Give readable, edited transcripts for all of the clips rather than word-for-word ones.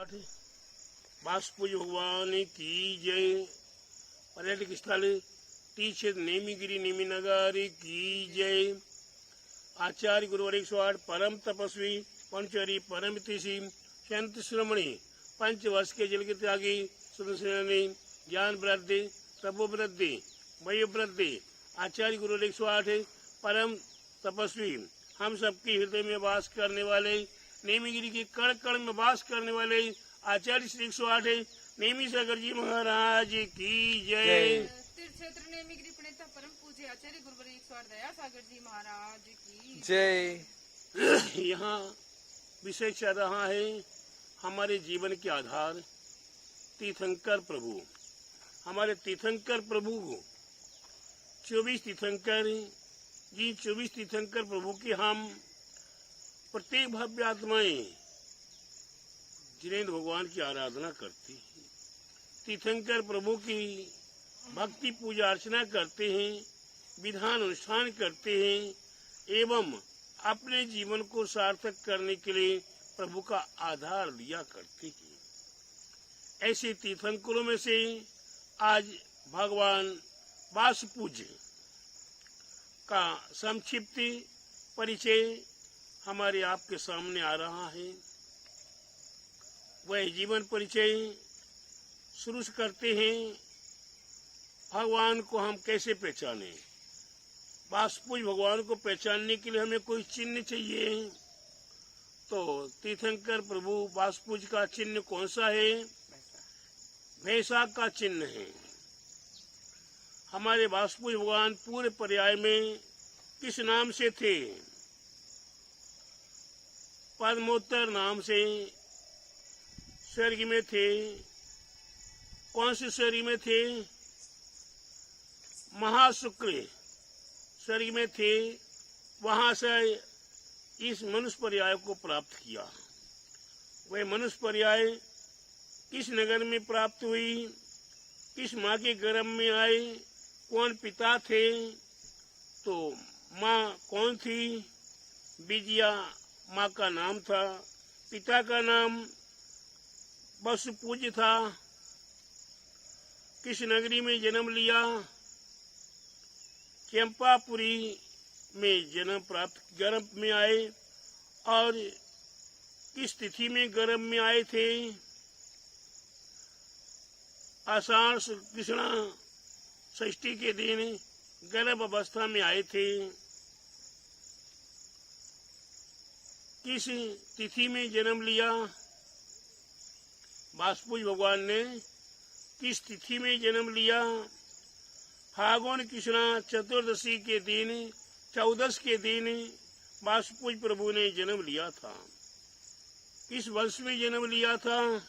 बासपुज भगवान की जय। पर्यटक स्थल तीक्षेत्र नेमीगिरी नेमी नगर की जय। आचार्य गुरुवर 108 परम तपस्वी पंचरी परम तिषि संत श्रमणी 5 वर्ष के जल के त्यागी सुदर्शनी ज्ञान वृद्धि तपो वृद्धि वय वृद्धि आचार्य गुरुवर 108 परम तपस्वी हम सबके हृदय में वास करने वाले नेमीगिरी के कण कण में वास करने वाले आचार्य श्री 108 नेमी सागर जी महाराज की जय। तीर्थक्षेत्र नेमीगिरी प्रणेता परम पूज्य आचार्य गुरुवर 108 दया सागर जी महाराज की जय। यहाँ विषय चल रहा है हमारे जीवन के आधार तीर्थंकर प्रभु। हमारे तीर्थंकर प्रभु 24 तीर्थंकर जी 24 तीर्थंकर प्रभु की हम प्रत्येक भव्य आत्माएं जिनेन्द्र भगवान की आराधना करती हैं, तीर्थंकर प्रभु की भक्ति पूजा अर्चना करते हैं, विधान अनुष्ठान करते हैं एवं अपने जीवन को सार्थक करने के लिए प्रभु का आधार लिया करते हैं। ऐसे तीर्थंकरों में से आज भगवान बासपुज का संक्षिप्त परिचय हमारे आपके सामने आ रहा है। वह जीवन परिचय शुरू करते हैं। भगवान को हम कैसे पहचाने? बासपुज भगवान को पहचानने के लिए हमें कोई चिन्ह चाहिए। तो तीर्थंकर प्रभु बासपुज का चिन्ह कौन सा है? वैशाख का चिन्ह है। हमारे बासपुज भगवान पूरे पर्याय में किस नाम से थे? पद्मोत्तर नाम से स्वर्ग में थे। कौन से स्वर्ग में थे? महाशुक्र स्वर्ग में थे। वहां से इस मनुष्य पर्याय को प्राप्त किया। वह मनुष्य पर्याय किस नगर में प्राप्त हुई? किस माँ के गर्भ में आए? कौन पिता थे? तो माँ कौन थी? विजया माँ का नाम था। पिता का नाम बासपुज था। किस नगरी में जन्म लिया? चंपापुरी में जन्म प्राप्त गर्भ में आए। और किस तिथि में गर्भ में आए थे? आषाढ़ कृष्णा षष्ठी के दिन गर्भ अवस्था में आए थे। किस तिथि में जन्म लिया? बासपुज भगवान ने किस तिथि में जन्म लिया? फागुन कृष्णा चतुर्दशी के दिन 14 के दिन बासपुज प्रभु ने जन्म लिया था। किस वर्ष में जन्म लिया था?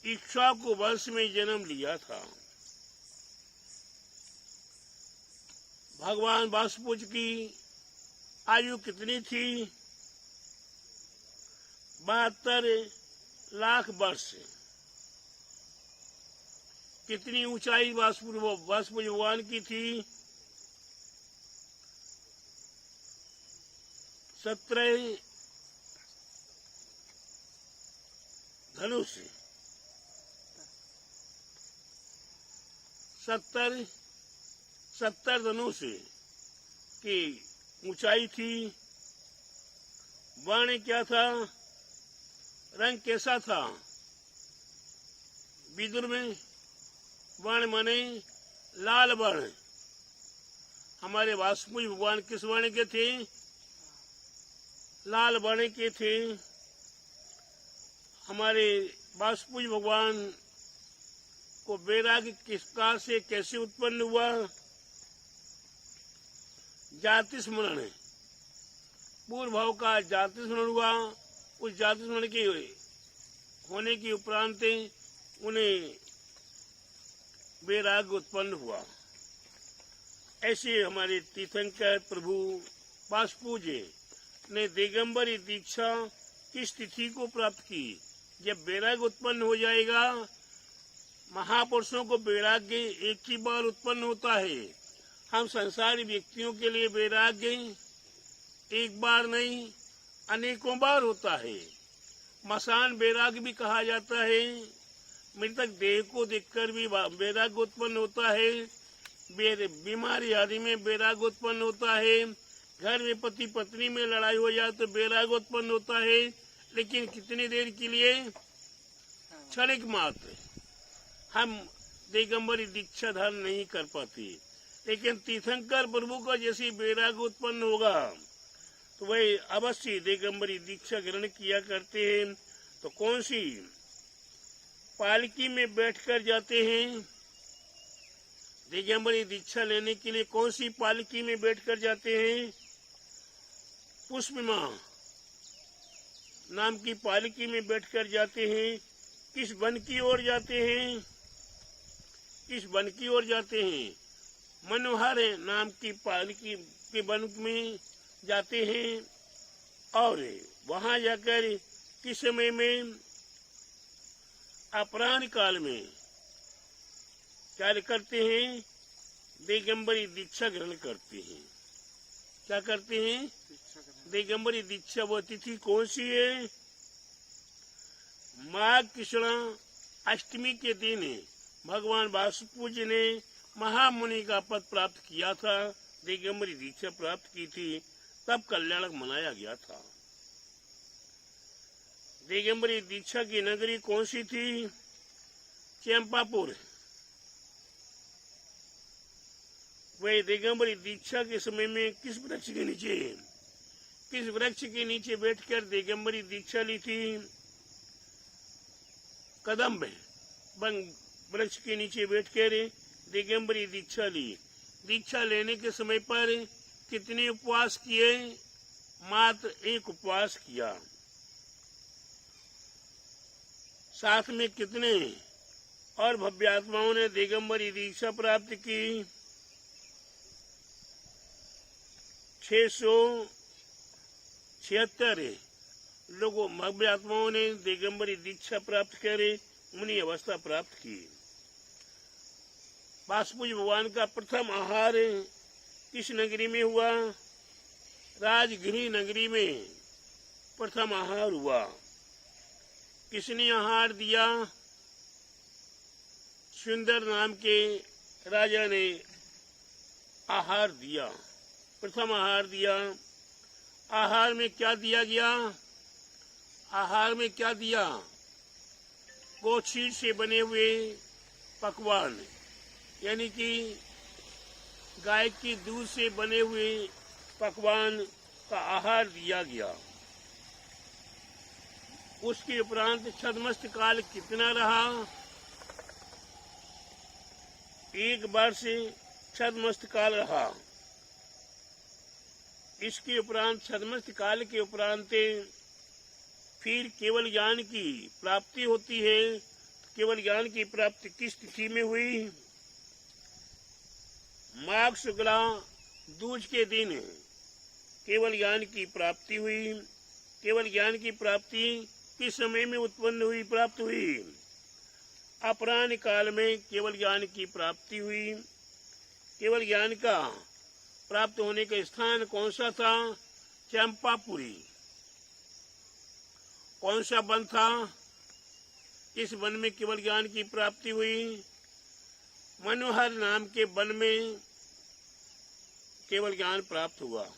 इक्ष्वाकु वर्ष में जन्म लिया था। भगवान बासपुज की आयु कितनी थी? 72 लाख वर्ष। कितनी ऊंचाई बासपुज भगवान की थी? 17 धनुष। 70 धनुष की ऊंचाई थी। वर्ण क्या था? रंग कैसा था? विदुर में वर्ण माने लाल वर्ण। हमारे बासपुज भगवान किस वर्ण के थे? लाल वर्ण के थे। हमारे बासपुज भगवान को वैराग्य किस प्रकार से कैसे उत्पन्न हुआ? जाति स्मरण, पूर्व भाव का जाति स्मरण हुआ। उस जाति स्मरण के होने के उपरांत उन्हें वैराग्य उत्पन्न हुआ। ऐसे हमारे तीर्थंकर प्रभु बासपुज ने दिगंबरी दीक्षा किस तिथि को प्राप्त की? जब वैराग्य उत्पन्न हो जाएगा। महापुरुषों को वैराग्य एक ही बार उत्पन्न होता है। हम संसारी व्यक्तियों के लिए वैराग्य एक बार नहीं अनेकों बार होता है। मसान बैराग भी कहा जाता है। मृतक देह को देखकर भी बैराग उत्पन्न होता है। बीमारी आदि में बैराग उत्पन्न होता है। घर में पति पत्नी में लड़ाई हो जाए तो बैराग उत्पन्न होता है, लेकिन कितनी देर के लिए? क्षणिक मात्र। हम दिगंबरी दीक्षा धारण नहीं कर पाते, लेकिन तीर्थंकर प्रभु का जैसी बैराग उत्पन्न होगा तो वही अवश्य दिगंबरी दीक्षा ग्रहण किया करते हैं। तो कौन सी पालकी में बैठकर जाते हैं? दिगंबरी दीक्षा लेने के लिए कौन सी पालकी में बैठकर जाते हैं? पुष्पमा नाम की पालकी में बैठकर जाते हैं। किस वन की ओर जाते हैं? किस वन की ओर जाते हैं? मनोहर नाम की पालकी के वन में जाते हैं। और वहां जाकर किस समय में? अपराह्न काल में क्या करते हैं? दिगंबरी दीक्षा ग्रहण करते हैं। क्या करते हैं? दिगंबरी दीक्षा। वो तिथि कौन सी है? माघ कृष्ण अष्टमी के दिन भगवान वासुपूज्य ने महामुनि का पद प्राप्त किया था, दिगंबरी दीक्षा प्राप्त की थी, तब कल्याणक मनाया गया था। दिगंबरी दीक्षा की नगरी कौन सी थी? चंपापुर। वही दिगंबरी दीक्षा के समय में किस वृक्ष के नीचे बैठकर दिगंबरी दीक्षा ली थी? कदम्ब वृक्ष के नीचे बैठकर दिगंबरी दीक्षा ली। दीक्षा लेने के समय पर कितने उपवास किए? मात्र एक उपवास किया। साथ में कितने और भव्यात्माओं ने दिगंबरी दीक्षा प्राप्त की? 676 लोगों भव्यात्माओं ने दिगंबरी दीक्षा प्राप्त करे, मुनि अवस्था प्राप्त की। वासुपूज्य भगवान का प्रथम आहार किस नगरी में हुआ? राजगिरी नगरी में प्रथम आहार हुआ। किसने आहार दिया? सुंदर नाम के राजा ने आहार दिया, प्रथम आहार दिया। आहार में क्या दिया गया? आहार में क्या दिया? गोछीर से बने हुए पकवान, यानी कि गाय की दूध से बने हुए पकवान का आहार दिया गया। उसके उपरांत छद्मस्त काल कितना रहा? 1 वर्ष छद्मस्त काल रहा। इसके उपरांत छद्मस्त काल के उपरांत फिर केवल ज्ञान की प्राप्ति होती है। केवल ज्ञान की प्राप्ति किस तिथि में हुई? माघ शुक्ला दूज के दिन केवल ज्ञान की प्राप्ति हुई। केवल ज्ञान की प्राप्ति किस समय में उत्पन्न हुई, प्राप्त हुई? अपराह्न काल में केवल ज्ञान की प्राप्ति हुई। केवल ज्ञान का प्राप्त होने का स्थान कौन सा था? चंपापुरी। कौन सा वन था? इस वन में केवल ज्ञान की प्राप्ति हुई। मनोहर नाम के वन में केवल ज्ञान प्राप्त हुआ।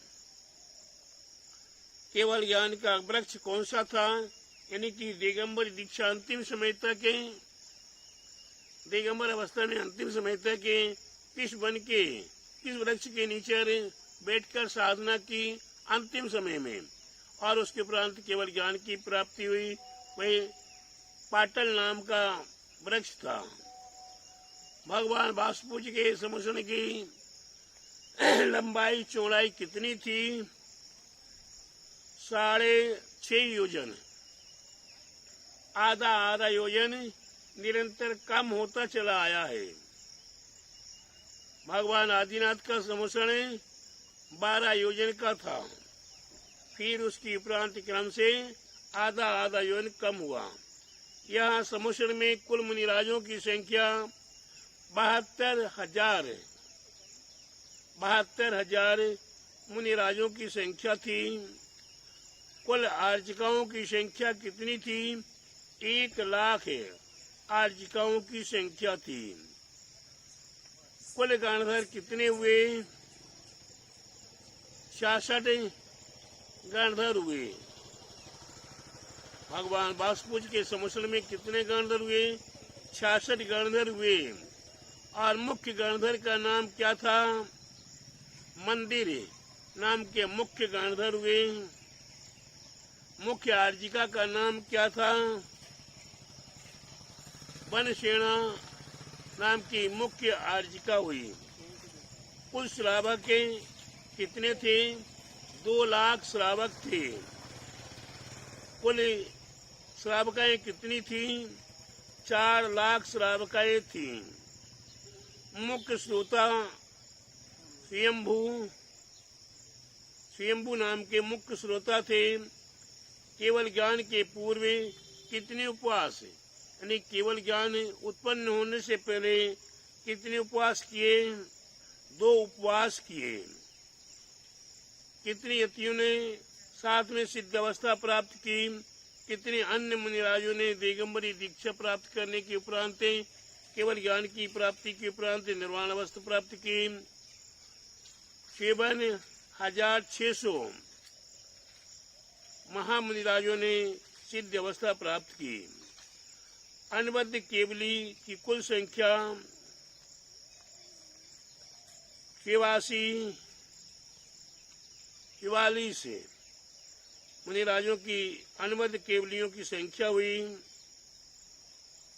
केवल ज्ञान का वृक्ष कौन सा था? यानी कि दिगंबर दीक्षा अंतिम समय तक, दिगंबर अवस्था में अंतिम समय तक किस वन के, किस वृक्ष के नीचे बैठकर साधना की अंतिम समय में, और उसके उपरांत केवल ज्ञान की प्राप्ति हुई। वही पाटल नाम का वृक्ष था। भगवान वासुपूज्य के समुसन की लंबाई चौड़ाई कितनी थी? 6.5 योजन। आधा योजन निरंतर कम होता चला आया है। भगवान आदिनाथ का समुसन 12 योजन का था। फिर उसकी उपरांत क्रम से आधा योजन कम हुआ। यहाँ समुद्र में कुल मुनिराजों की संख्या 72,000 मुनिराजों की संख्या थी। कुल आर्जिकाओं की संख्या कितनी थी? 1,00,000 आर्जिकाओं की संख्या थी। कुल गणधर कितने हुए? 66 गणधर हुए। भगवान वासुपुज के संवत्सर में कितने गणधर हुए? 66 गणधर हुए। और मुख्य गणधर का नाम क्या था? मंदिर नाम के मुख्य गणधर हुए। मुख्य आर्जिका का नाम क्या था? वनसेना नाम की मुख्य आर्जिका हुई। कुल श्रावक कितने थे? 2,00,000 श्रावक थे। कुल श्रावकाएं कितनी थी? 4,00,000 श्रावकाएं थी। मुख्य श्रोता स्वयंभू नाम के मुख्य श्रोता थे। केवल ज्ञान के पूर्व कितने उपवास, यानी केवल ज्ञान उत्पन्न होने से पहले कितने उपवास किए? 2 उपवास किए। कितने यतियों ने साथ में सिद्ध अवस्था प्राप्त की? कितने अन्य मुनिराजों ने दिगंबरी दीक्षा प्राप्त करने के उपरांत केवल ज्ञान की प्राप्ति के उपरांत निर्वाण अवस्था प्राप्त की? 7,600 महामुनिराजों ने सिद्ध अवस्था प्राप्त की। अनबद्ध केवली की कुल संख्या 44 मुनिराजों की अनबद्ध केवलियों की संख्या हुई।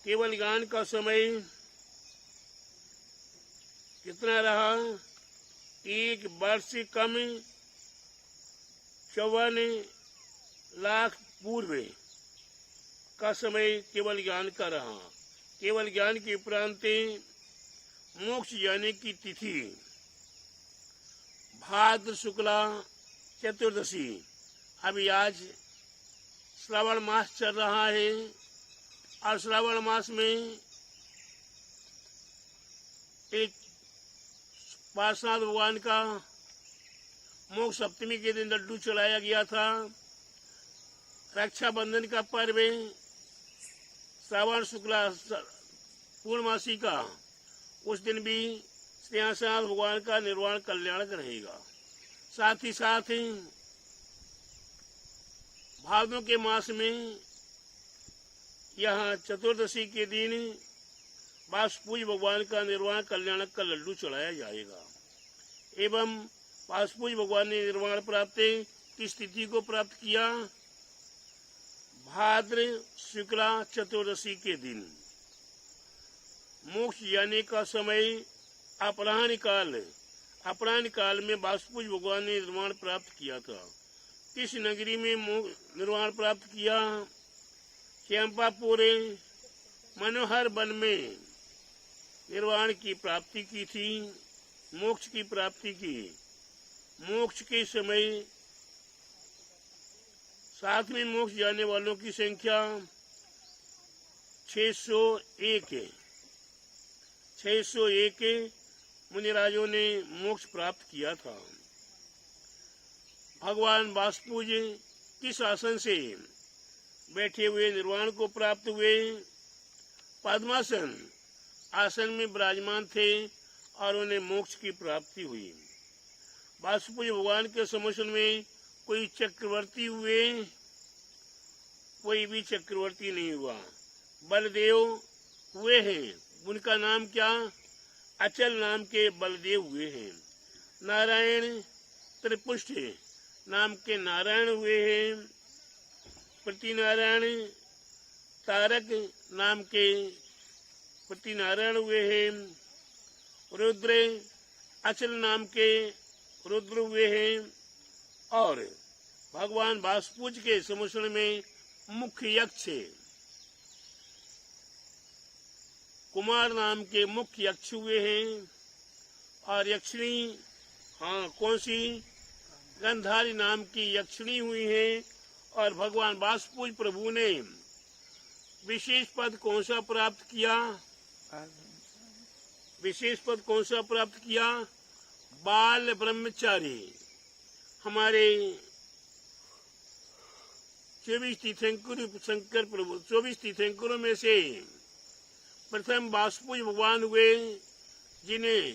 केवल ज्ञान का समय कितना रहा? 1 वर्ष कम 54,00,000 पूर्व का समय केवल ज्ञान का रहा। केवल ज्ञान के उपरांत मोक्ष जाने की तिथि भाद्र शुक्ला चतुर्दशी। अभी आज श्रावण मास चल रहा है और श्रावण मास में एक पार्श्वनाथ भगवान का मोक्ष सप्तमी के दिन लड्डू चढ़ाया गया था। रक्षाबंधन का पर्व श्रावण शुक्ला पूर्णमासी का, उस दिन भी श्रीनाथ भगवान का निर्वाण कल्याणक रहेगा। साथ ही साथ भादों के मास में यहाँ चतुर्दशी के दिन वासुपूज भगवान का निर्वाण कल्याणक का लड्डू चढ़ाया जाएगा। एवं वासुपूज भगवान ने निर्वाण प्राप्त की स्थिति को प्राप्त किया भाद्र शुक्ला चतुर्दशी के दिन। मोक्ष जाने का समय अपराह्न काल में वासुपूज भगवान ने निर्वाण प्राप्त किया था। किस नगरी में निर्वाण प्राप्त किया? चंपापुर मनोहर वन में निर्वाण की प्राप्ति की थी, मोक्ष की प्राप्ति की। मोक्ष के समय साथ में मोक्ष जाने वालों की संख्या 601 मुनिराजों ने मोक्ष प्राप्त किया था। भगवान वासुपूज किस आसन से बैठे हुए निर्वाण को प्राप्त हुए? पद्मासन आसन में विराजमान थे और उन्हें मोक्ष की प्राप्ति हुई। वासुपूज भगवान के समक्ष में कोई चक्रवर्ती हुए? कोई भी चक्रवर्ती नहीं हुआ। बलदेव हुए हैं। उनका नाम क्या? अचल नाम के बलदेव हुए हैं। नारायण त्रिपुष्ट नाम के नारायण हुए हैं। प्रतिनारायण तारक नाम के प्रतिनारायण हुए हैं। रुद्र अचल नाम के रुद्र हुए हैं। और भगवान वासुपूज के समूषण में मुख्य यक्ष कुमार नाम के मुख्य यक्ष हुए हैं। और यक्षिणी कौन सी? गंधारी नाम की यक्षिणी हुई है। और भगवान वासुपूज प्रभु ने विशेष पद कौन सा प्राप्त किया? विशेष पद कौन सा प्राप्त किया? बाल ब्रह्मचारी। हमारे 24 तीर्थंकरों में से प्रथम वासुदेव भगवान हुए, जिन्हें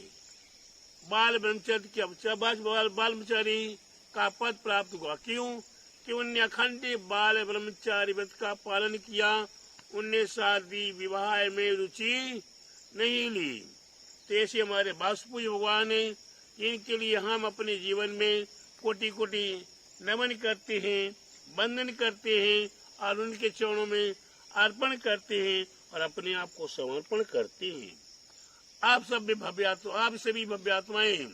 बाल ब्रह्मचारी का पद प्राप्त हुआ। क्यों? कि उनने अखंड बाल ब्रह्मचारी व्रत का पालन किया। उनने शादी विवाह में रुचि नहीं ली। तो ऐसे हमारे वासुदेव भगवान है, जिनके लिए हम अपने जीवन में कोटि कोटि नमन करते हैं, वंदन करते हैं और उनके चरणों में अर्पण करते हैं और अपने आप को समर्पण करते हैं। आप सभी भव्य आत्माएं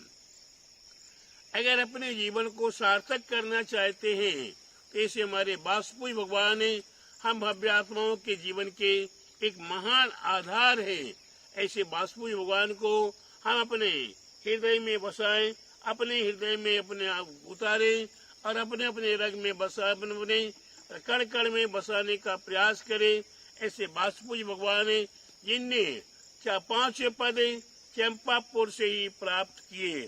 अगर अपने जीवन को सार्थक करना चाहते हैं, तो ऐसे हमारे वासुदेव भगवान हम भव्य आत्माओं के जीवन के एक महान आधार है। ऐसे वासुदेव भगवान को हम अपने हृदय में बसाएं, अपने हृदय में अपने आप उतारें और अपने अपने रग में बसा, अपने कण कण में बसाने का प्रयास करें। ऐसे वासुदेव भगवान जिनने क्या 5 पद चंपापुर से ही प्राप्त किए।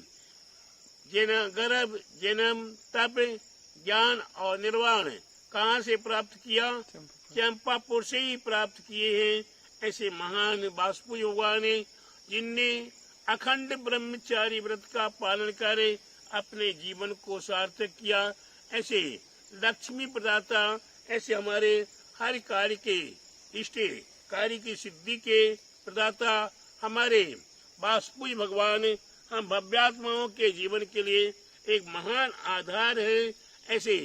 गर्भ, जन्म, तप, ज्ञान और निर्वाण कहाँ से प्राप्त किया? चंपापुर से ही प्राप्त किए हैं। ऐसे महान वासुदेव भगवान जिनने अखंड ब्रह्मचारी व्रत का पालन कर अपने जीवन को सार्थक किया। ऐसे लक्ष्मी प्रदाता, ऐसे हमारे हर कार्य के इष्ट, कार्य की सिद्धि के प्रदाता हमारे वासुदेव भगवान हम भव्यात्माओं के जीवन के लिए एक महान आधार है। ऐसे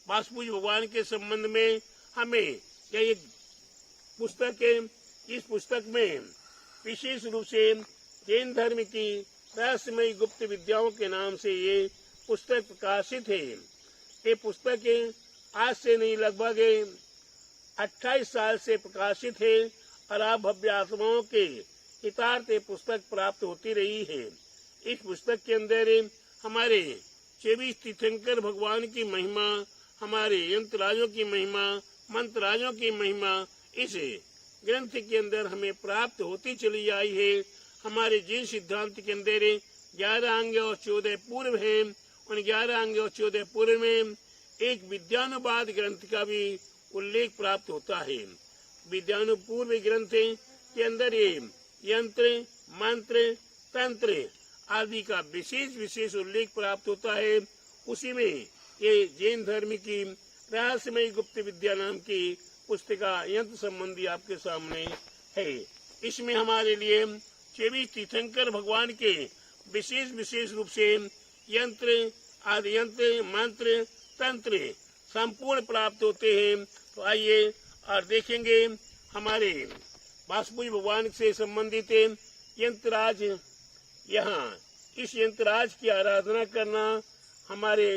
वासुदेव भगवान के संबंध में हमें एक पुस्तक है। इस पुस्तक में विशेष रूप से जैन धर्म की रहस्यमयी गुप्त विद्याओं के नाम से ये पुस्तक प्रकाशित है। ये पुस्तक आज से नहीं लगभग 28 साल से प्रकाशित है और आप भव्य आत्माओं के हितार्थ पुस्तक प्राप्त होती रही है। इस पुस्तक के अंदर हमारे 24 तीर्थंकर भगवान की महिमा, हमारे यंत्रराजों की महिमा, मंत्रराजों की महिमा इस ग्रंथ के अंदर हमें प्राप्त होती चली आई है। हमारे जिन सिद्धांत के अंदर 11 अंग और 14 पूर्व है, उन 11 अंग और 14 पूर्व में एक विद्यानुवाद ग्रंथ का भी उल्लेख प्राप्त होता है। विद्यानुपूर्व ग्रंथ के अंदर ये यंत्र, मंत्र, तंत्र आदि का विशेष उल्लेख प्राप्त होता है। उसी में ये जैन धर्म की रहस्यमयी गुप्त विद्या नाम की पुस्तिका यंत्र संबंधी आपके सामने है। इसमें हमारे लिए 24 तीर्थंकर भगवान के विशेष रूप से यंत्र आदि, यंत्र, मंत्र, तंत्र संपूर्ण प्राप्त होते हैं। तो आइए और देखेंगे हमारे वासुदेव भगवान से संबंधित यंत्रराज। यहाँ इस यंत्रराज की आराधना करना हमारे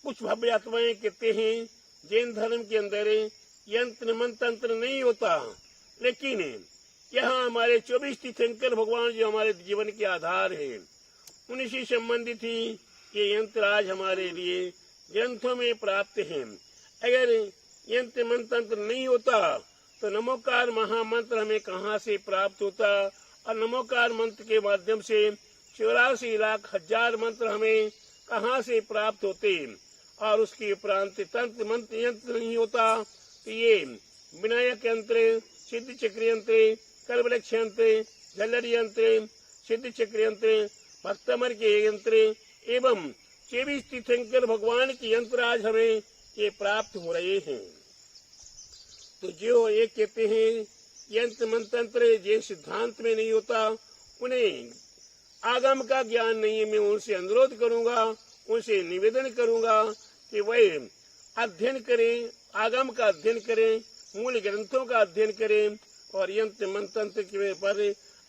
कुछ भव्य आत्माएं कहते हैं जैन धर्म के अंदर यंत्र मंत्र तंत्र नहीं होता, लेकिन यहाँ हमारे 24 तीर्थंकर भगवान जो हमारे जीवन के आधार है, उन्हीं से संबंधित ही ये यंत्रराज हमारे लिए ग्रंथों में प्राप्त है। अगर यंत्र मंत्र तंत्र नहीं होता तो नमोकार महामंत्र हमें कहाँ से प्राप्त होता, और नमोकार मंत्र के माध्यम से 84 लाख हजार मंत्र हमें कहाँ से प्राप्त होते, और उसके उपरांत तंत्र मंत्र यंत्र नहीं होता तो ये विनायक यंत्र, सिद्ध चक्र यंत्र, कल्पवृक्ष यंत्र, झल्लरी यंत्र, सिद्ध चक्र यंत्र, भक्तमर के यंत्र एवं 24 तीर्थंकर भगवान के यंत्र आज हमें ये प्राप्त हो रहे हैं। तो जो ये कहते हैं यंत्र मंत्र तंत्र जो सिद्धांत में नहीं होता, उन्हें आगम का ज्ञान नहीं है। मैं उनसे अनुरोध करूंगा, उनसे निवेदन करूंगा कि वह अध्ययन करें, आगम का अध्ययन करें, मूल ग्रंथों का अध्ययन करें और यंत्र मंत्र तंत्र के पर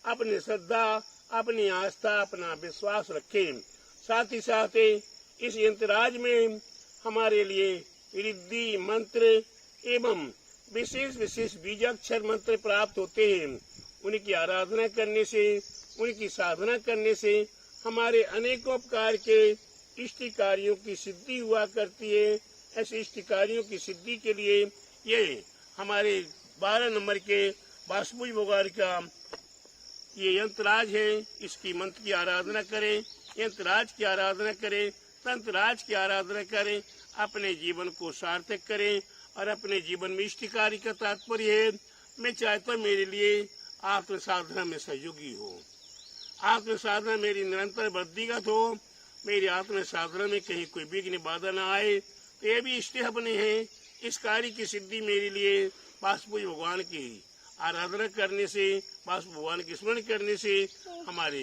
अपनी श्रद्धा, अपनी आस्था, अपना विश्वास रखें। साथ ही साथ इस यंत्रराज में हमारे लिए रिद्धि मंत्र एवं विशेष बीजाक्षर मंत्र प्राप्त होते हैं। उनकी आराधना करने से, उनकी साधना करने से हमारे अनेकों प्रकार के इष्ट कार्यों की सिद्धि हुआ करती है। ऐसे इष्ट कार्यों की सिद्धि के लिए ये हमारे 12 नंबर के वासुदेव भगवान का ये यंत्रराज है। इसकी मंत्र की आराधना करें, यंत्रराज की आराधना करें, तंत्रराज की आराधना करें। अपने जीवन को सार्थक करें और अपने जीवन में इष्ट कार्य का तात्पर्य है मैं चाहता हूँ मेरे लिए आत्म साधना में सहयोगी हो, आत्म साधना मेरी निरंतर वृद्धिगत हो, मेरी आत्म साधना में कहीं कोई विघ्न बाधा न आए। तो ये भी इष्ट अपने हैं। इस कार्य की सिद्धि मेरे लिए वासुदेव भगवान की आराधना करने से, वासुदेव भगवान के स्मरण करने से हमारे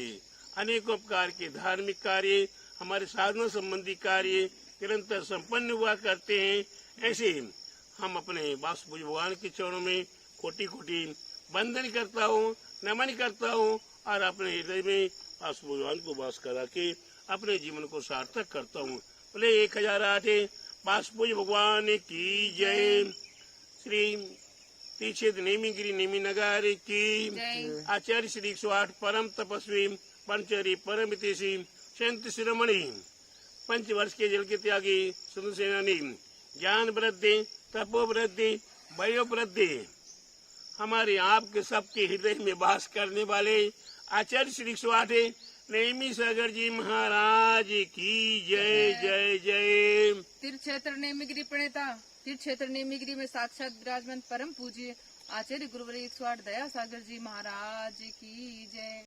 अनेकों प्रकार के धार्मिक कार्य, हमारे साधना संबंधी कार्य निरंतर संपन्न हुआ करते हैं। ऐसे हम अपने वासुदेव भगवान के चरणों में कोटि कोटि वंदन करता हूँ, नमन करता हूँ और अपने हृदय में वासुदेव भगवान को वास करा के अपने जीवन को सार्थक करता हूँ। बोले 1008 वासुदेव भगवान की जय। श्री तीक्षित नेमिगिरी नेमी नगर की आचार्य श्री 108 परम तपस्वी पंचरी परम हितैषी संत शिरोमणि 5 वर्ष के जल के त्यागी सुंदर सेनानी ज्ञान वृद्धि तपो वृद्धि वयो वृद्धि हमारे आपके सबके हृदय में वास करने वाले आचार्य श्री 108 नेमी सागर जी महाराज की जय जय जय। तीर्थ क्षेत्र नेमिगिरी प्रणेता तीर्थ क्षेत्र नेमिगिरी में साक्षात विराजमान परम पूज्य आचार्य गुरुवर 108 दया सागर जी महाराज की जय।